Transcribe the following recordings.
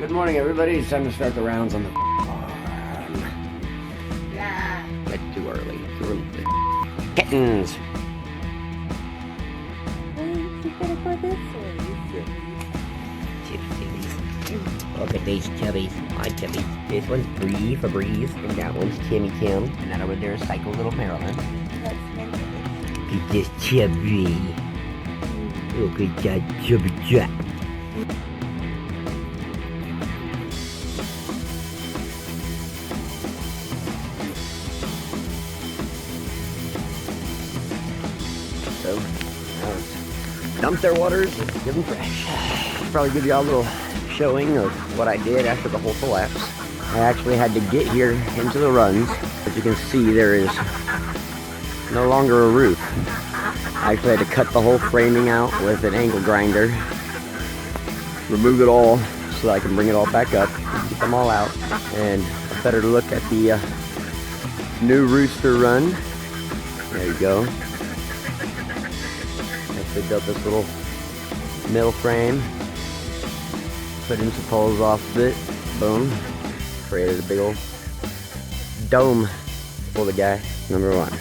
Good morning, everybody. It's time to start the rounds on the farm. Yeah. That's too early. Too early. Kittens. You gotta go this way. Look at these chubbies. Hi, chubbies. This one's Bree for Breeze, and that one's Timmy Tim. And that over there is Psycho Little Marilyn. That's Mindy. Look at this chubby. Look at that chubby chap. So, dump their waters and give them fresh. Probably give you all a little showing of what I did after the whole collapse. I actually had to get here into the runs. As you can see, there is no longer a roof. I actually had to cut the whole framing out with an angle grinder, remove it all so that I can bring it all back up, get them all out, and a better look at the new rooster run. There you go. Actually built this little middle frame, put in some poles off of it, boom, created a big old dome for the guy, number one.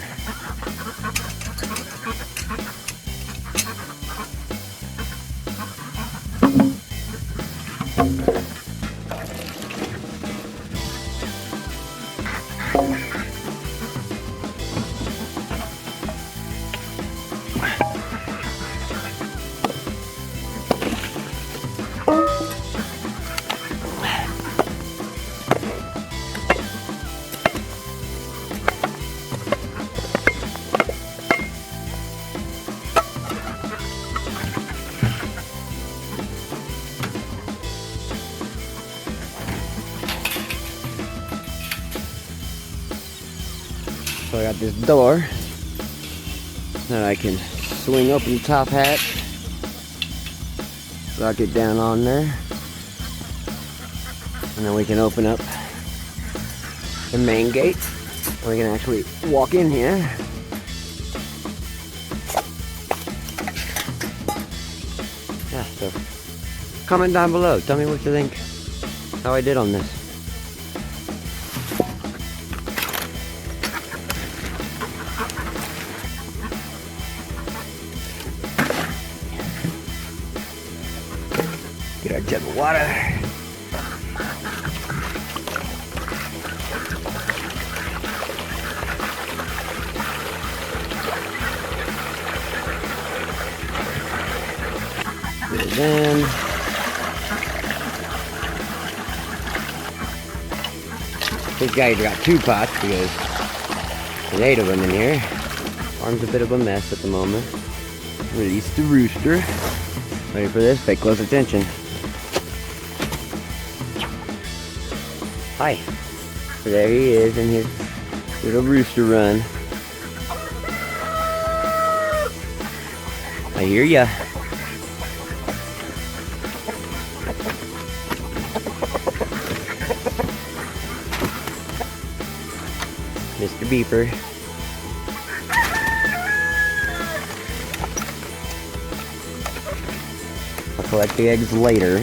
So I got this door that I can swing open the top hatch, lock it down on there, and then we can open up the main gate. We can actually walk in here. Yeah, so comment down below. Tell me what you think, how I did on this. Get our jug of water. Put it in. This guy's got two pots because there's 8 of them in here. Farm's a bit of a mess at the moment. Release the rooster. Ready for this? Pay close attention. Hi. There he is in his little rooster run. I hear ya. Mr. Beeper. I'll collect the eggs later.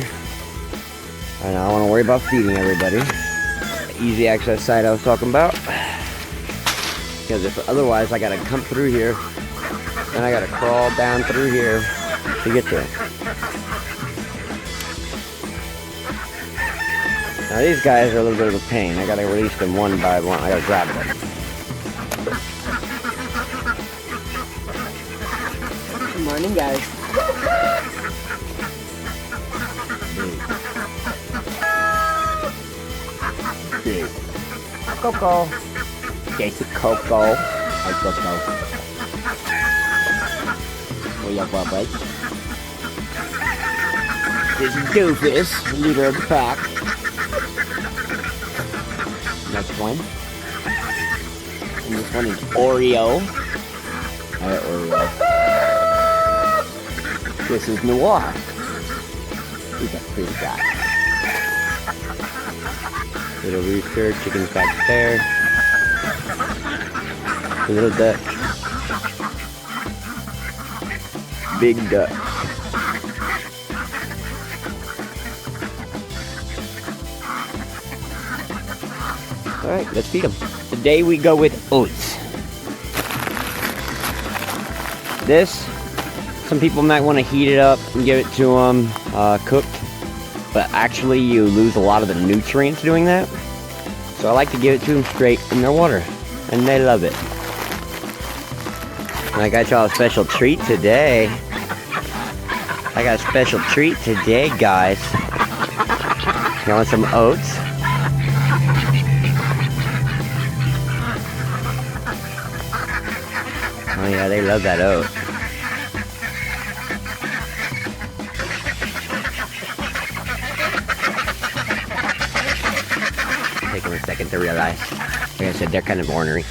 Right now I want to worry about feeding everybody. Easy access site I was talking about, because if otherwise I gotta come through here, then I gotta crawl down through here to get to it. Now these guys are a little bit of a pain. I gotta release them one by one. I gotta grab them. Good morning, guys. Coco. Jason Coco. Hi, Coco. Where you going, bud? This is Doofus, leader of the pack. Next one. And this one is Oreo. Hi, Oreo. This is Noir. He's a pretty guy. Little rooster, chickens back there. Little duck. Big duck. Alright, let's feed them. Today we go with oats. This, some people might want to heat it up and give it to them cooked, but actually you lose a lot of the nutrients doing that. So I like to give it to them straight in their water, and they love it. And I got y'all a special treat today. Guys. You want some oats? Oh yeah, they love that oat. Take them a second to realize. Like I said, they're kind of ornery.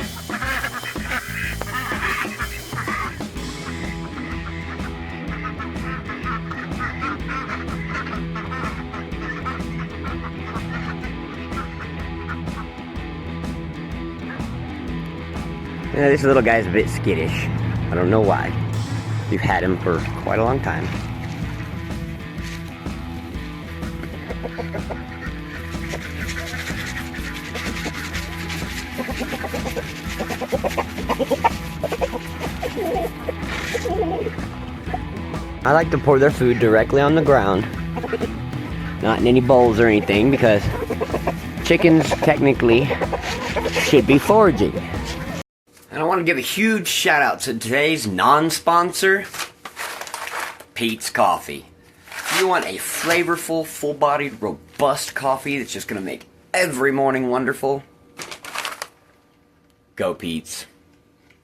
Yeah, this little guy's a bit skittish. I don't know why. We've had him for quite a long time. I like to pour their food directly on the ground, not in any bowls or anything, because chickens technically should be foraging. And I want to give a huge shout out to today's non-sponsor, Pete's Coffee. If you want a flavorful, full-bodied, robust coffee that's just going to make every morning wonderful, go Pete's.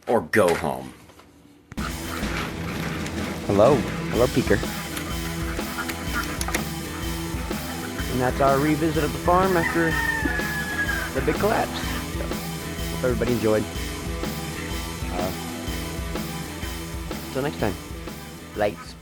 Or go home. Hello. Hello, Peeker. And that's our revisit of the farm after the big collapse. So, hope everybody enjoyed. Until next time. Lights.